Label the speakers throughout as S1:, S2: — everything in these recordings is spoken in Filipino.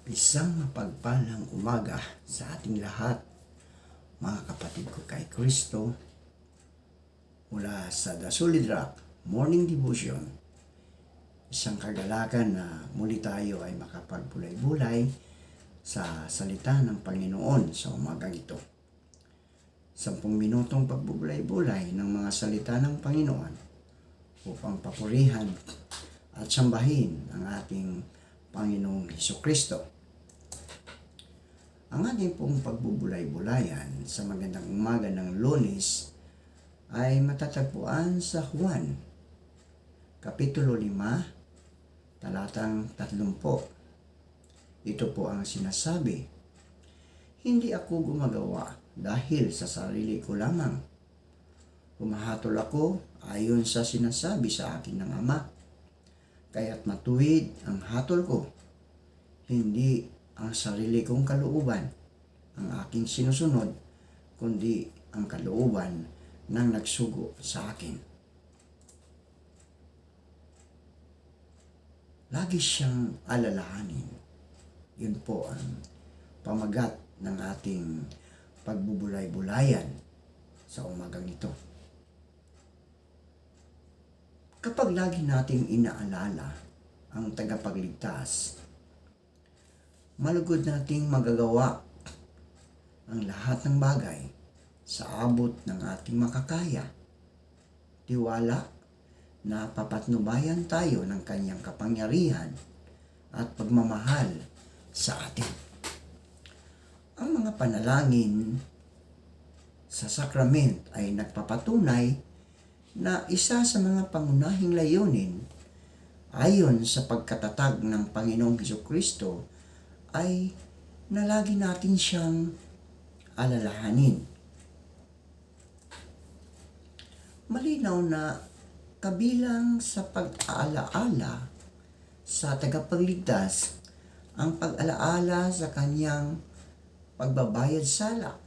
S1: Isang mapagpalang umaga sa ating lahat, mga kapatid ko kay Kristo, mula sa The Solid Rock Morning Devotion. Isang kagalakan na muli tayo ay makapagpulay-bulay sa salita ng Panginoon sa umagang ito. 10 minutong pagbubulay-bulay ng mga salita ng Panginoon upang papurihan at sambahin ang ating Panginoong Hesukristo. Ang ating pong pagbubulay-bulayan sa magandang umaga ng Lunes ay matatagpuan sa Juan, Kapitulo 5, talatang 30. Ito po ang sinasabi, "Hindi ako gumagawa dahil sa sarili ko lamang. Humahatol ako ayon sa sinasabi sa akin ng Ama. Kaya't matuwid ang hatol ko, hindi ang sarili kong kalooban ang aking sinusunod, kundi ang kalooban ng nagsugo sa akin." Lagi siyang alalahanin. Yun po ang pamagat ng ating pagbubulay-bulayan sa umagang ito. Kapag lagi nating inaalala ang tagapagligtas, malugod nating magagawa ang lahat ng bagay sa abot ng ating makakaya. Tiwala na papatnubayan tayo ng kanyang kapangyarihan at pagmamahal sa atin. Ang mga panalangin sa sakrament ay nagpapatunay na isa sa mga pangunahing layunin ayon sa pagkatatag ng Panginoong Hesukristo ay na lagi natin siyang alalahanin. Malinaw na kabilang sa pag-aalaala sa tagapagligtas ang pag-alaala sa kanyang pagbabayad sala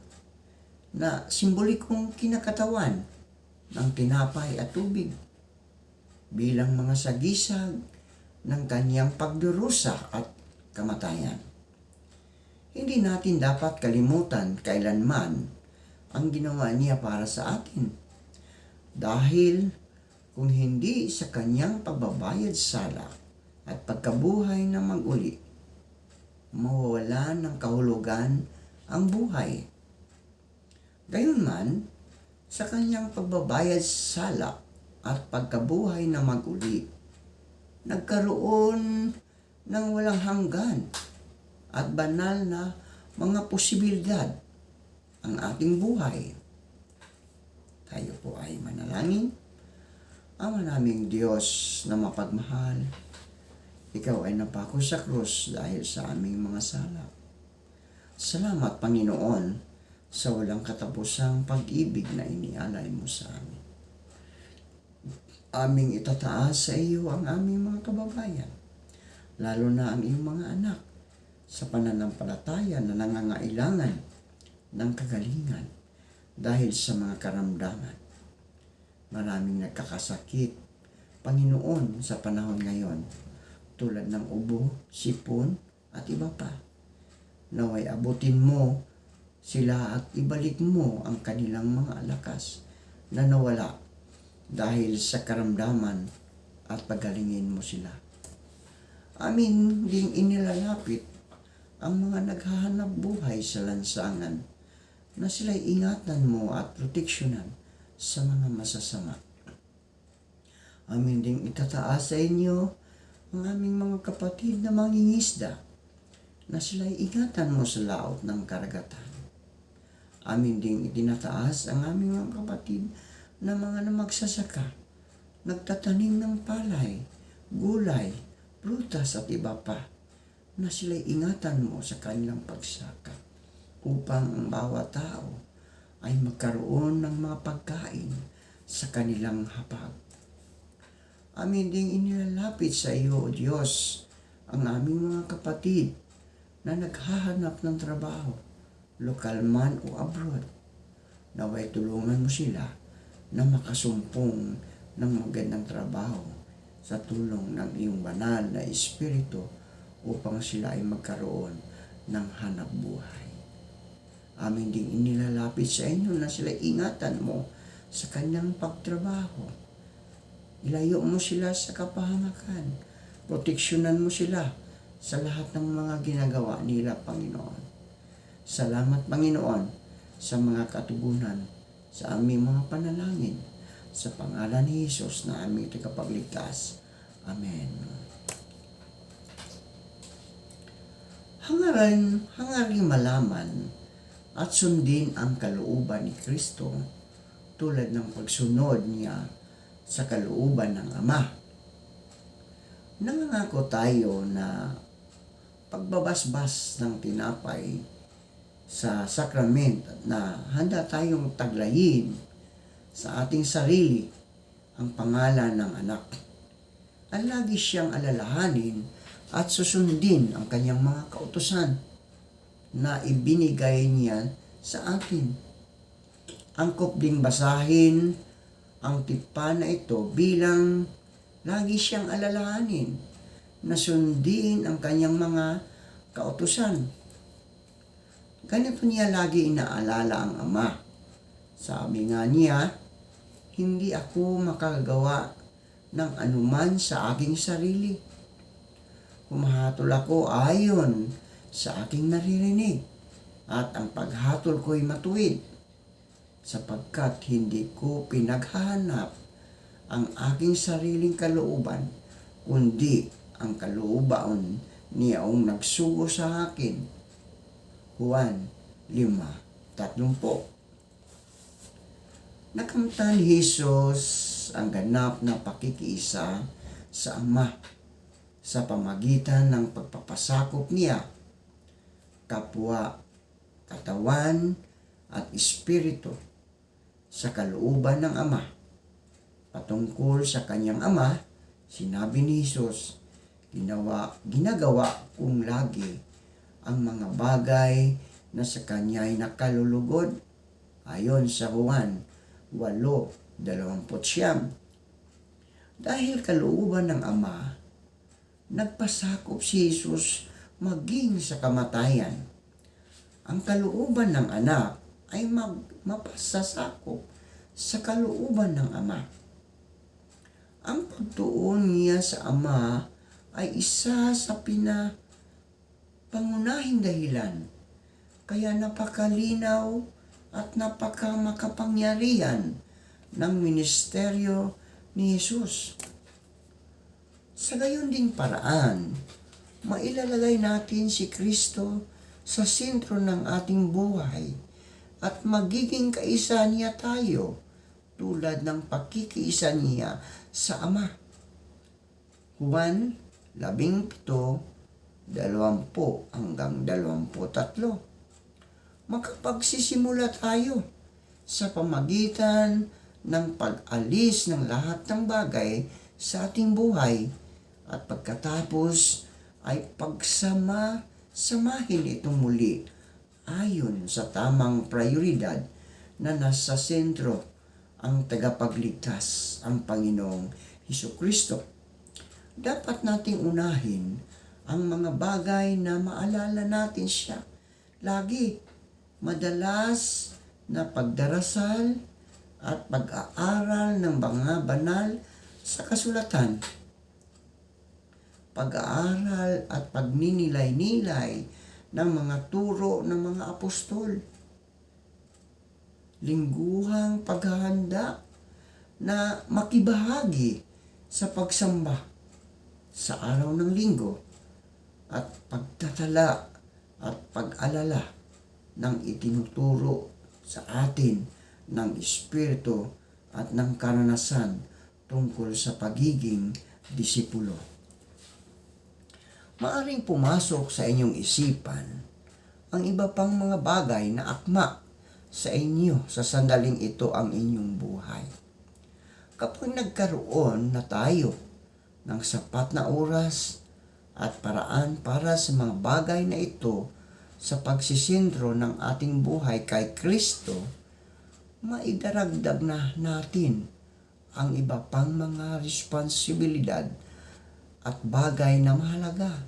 S1: na simbolikong kinakatawan ng tinapay at tubig bilang mga sagisag ng kanyang pagdurusa at kamatayan. Hindi natin dapat kalimutan kailanman ang ginawa niya para sa atin. Dahil kung hindi sa kanyang pagbabayad sala at pagkabuhay na mag-uli, mawawalan ng kahulugan ang buhay. Gayunman, sa kanyang pagbabayad sala at pagkabuhay na mag-uli, nagkaroon ng walang hanggan at banal na mga posibilidad ang ating buhay. Tayo po ay manalangin. Ama naming Diyos na mapagmahal, Ikaw ay napako sa krus dahil sa aming mga sala. Salamat, Panginoon, sa walang katapusang pag-ibig na inialay mo sa amin. Aming itataas sa iyo ang aming mga kababayan, lalo na ang iyong mga anak, sa pananampalataya na nangangailangan ng kagalingan dahil sa mga karamdaman. Maraming nagkakasakit, Panginoon, sa panahon ngayon, tulad ng ubo, sipon, at iba pa. Naway abutin mo sila at ibalik mo ang kanilang mga lakas na nawala dahil sa karamdaman at pagalingin mo sila. Amin ding inilalapit ang mga naghahanap buhay sa lansangan na sila'y ingatan mo at proteksyonan sa mga masasama. Amin ding itataas sa inyo ang aming mga kapatid na mangingisda na sila'y ingatan mo sa laot ng karagatan. Amin ding itinataas ang aming mga kapatid na mga magsasaka, nagtatanim ng palay, gulay, prutas at iba pa, na sila'y ingatan mo sa kanilang pagsaka upang ang bawat tao ay magkaroon ng mga pagkain sa kanilang hapag. Amin ding inilalapit sa iyo, O Diyos, ang aming mga kapatid na naghahanap ng trabaho, lokal man o abroad. Naway tulungan mo sila na makasumpong ng magandang trabaho sa tulong ng iyong banal na Espiritu upang sila ay magkaroon ng hanap buhay. Amin ding inilalapit sa inyo na sila ingatan mo sa kanyang pagtrabaho. Ilayo mo sila sa kapahamakan. Proteksyonan mo sila sa lahat ng mga ginagawa nila, Panginoon. Salamat, Panginoon, sa mga katugunan sa aming mga panalangin. Sa pangalan ni Jesus na aming tagapagligtas. Amen. Hangaring malaman at sundin ang kalooban ni Kristo tulad ng pagsunod niya sa kalooban ng Ama. Nangangako tayo na pagbabasbas ng tinapay sa sakrament na handa tayong taglayin sa ating sarili ang pangalan ng anak. Ang lagi siyang alalahanin at susundin ang kanyang mga kautusan na ibinigay niya sa atin. Angkop ding basahin ang tipan na ito bilang lagi siyang alalahanin na sundin ang kanyang mga kautusan. Ganito niya lagi inaalala ang Ama. Sabi nga niya, hindi ako makagawa ng anuman sa aking sarili. Humahatol ako ayon sa aking naririnig at ang paghatol ko'y matuwid sapagkat hindi ko pinaghahanap ang aking sariling kalooban kundi ang kalooban niyang nagsugo sa akin. Juan 5:30. Nakamtan ni Jesus ang ganap na pakikiisa sa Ama sa pamagitan ng pagpapasakop niya, kapwa, katawan, at espiritu sa kalooban ng Ama. Patungkol sa kanyang Ama, sinabi ni Jesus, ginagawa kong lagi ang mga bagay na sa kanya'y nakalulugod ayon sa Juan 8:29. Dahil kalooban ng Ama, nagpasakop si Jesus maging sa kamatayan. Ang kalooban ng anak ay mapasasakop sa kalooban ng Ama. Ang pagtuon niya sa Ama ay isa sa pangunahing dahilan kaya napakalinaw at napakamakapangyarihan ng ministeryo ni Jesus. Sa gayon ding paraan, mailalagay natin si Kristo sa sentro ng ating buhay at magiging kaisa niya tayo tulad ng pagkikiisa niya sa Ama. Juan 17:20-23. Makapagsisimula tayo sa pamagitan ng pag-alis ng lahat ng bagay sa ating buhay at pagkatapos ay samahin ito muli ayon sa tamang prioridad na nasa sentro ang tagapagligtas, ang Panginoong Hesukristo. Dapat nating unahin ang mga bagay na maalala natin siya lagi. Madalas na pagdarasal at pag-aaral ng mga banal sa kasulatan. Pag-aaral at pagninilay-nilay ng mga turo ng mga apostol. Lingguhang paghahanda na makibahagi sa pagsamba sa araw ng linggo at pagtatala at pag-alala ng itinuturo sa atin ng Espiritu at ng karanasan tungkol sa pagiging disipulo. Maaring pumasok sa inyong isipan ang iba pang mga bagay na akma sa inyo sa sandaling ito ang inyong buhay. Kapag nagkaroon na tayo ng sapat na oras at paraan para sa mga bagay na ito sa pagsisentro ng ating buhay kay Kristo, maidaragdag na natin ang iba pang mga responsibilidad at bagay na mahalaga.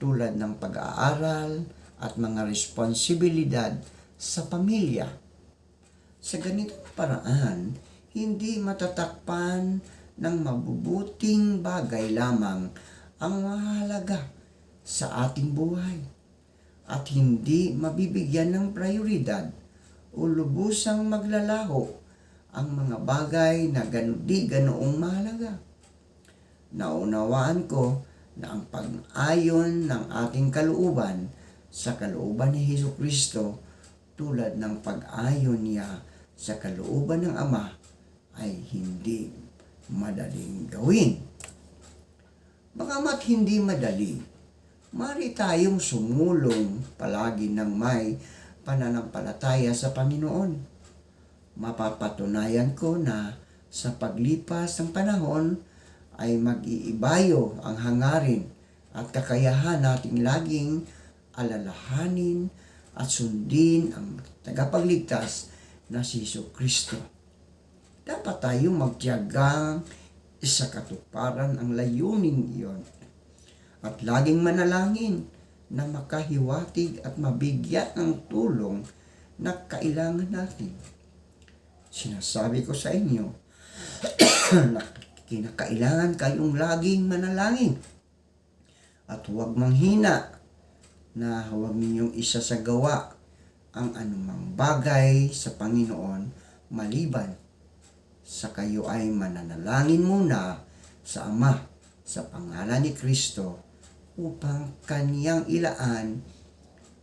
S1: tulad ng pag-aaral at mga responsibilidad sa pamilya. Sa ganitong paraan, hindi matatakpan ng mabubuting bagay lamang ang mahalaga sa ating buhay at hindi mabibigyan ng prioridad o lubusang maglalaho ang mga bagay na di ganoong mahalaga. Naunawaan ko na ang pag-ayon ng ating kalooban sa kalooban ni Hesukristo tulad ng pag-ayon niya sa kalooban ng Ama ay hindi madaling gawin. Bagamat hindi madali, mari tayong sumulong palagi ng may pananampalataya sa Panginoon. Mapapatunayan ko na sa paglipas ng panahon ay mag-iibayo ang hangarin at kakayahan nating laging alalahanin at sundin ang tagapagligtas na si Jesucristo. Dapat tayong magtiyagang sa katuparan ang layuning iyon at laging manalangin na makahiwatig at mabigyan ng tulong na kailangan natin. Sinasabi ko sa inyo na kinakailangan kayong laging manalangin at huwag manghina na huwag ninyong isasagawa ang anumang bagay sa Panginoon maliban sa kayo ay mananalangin muna sa Ama sa pangalan ni Kristo upang Kaniyang ilaan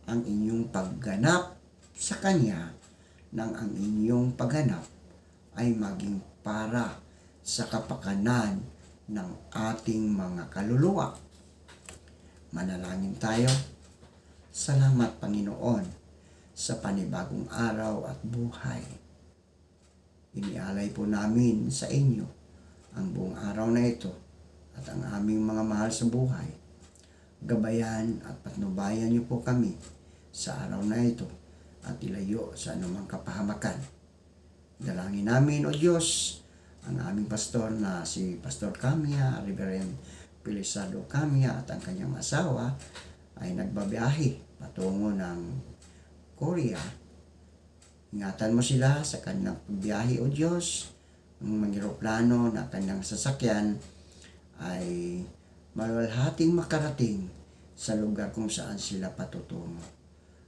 S1: ang inyong pagganap sa Kanya nang ang inyong pagganap ay maging para sa kapakanan ng ating mga kaluluwa. Manalangin tayo. Salamat, Panginoon, sa panibagong araw at buhay. Inialay po namin sa inyo ang buong araw na ito at ang aming mga mahal sa buhay. Gabayan at patnubayan niyo po kami sa araw na ito at ilayo sa anumang kapahamakan. Dalangin namin, O Diyos, ang aming pastor na si Pastor Camia, Reverend Pilisado Camia at ang kanyang asawa ay nagbabiyahe patungo ng Korea. Ingatan mo sila sa kanilang pagbiyahe, O Diyos. Ang mag-eroplano na kanilang sasakyan ay maluwalhating makarating sa lugar kung saan sila patutungo.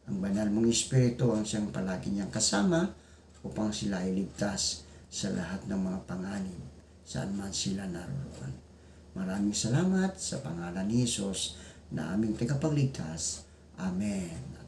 S1: Ang banal mong Espiritu ang siyang palagi niyang kasama upang sila ay ligtas sa lahat ng mga panganib saan man sila naroon. Maraming salamat sa pangalan ni Jesus na aming tagapagligtas. Amen.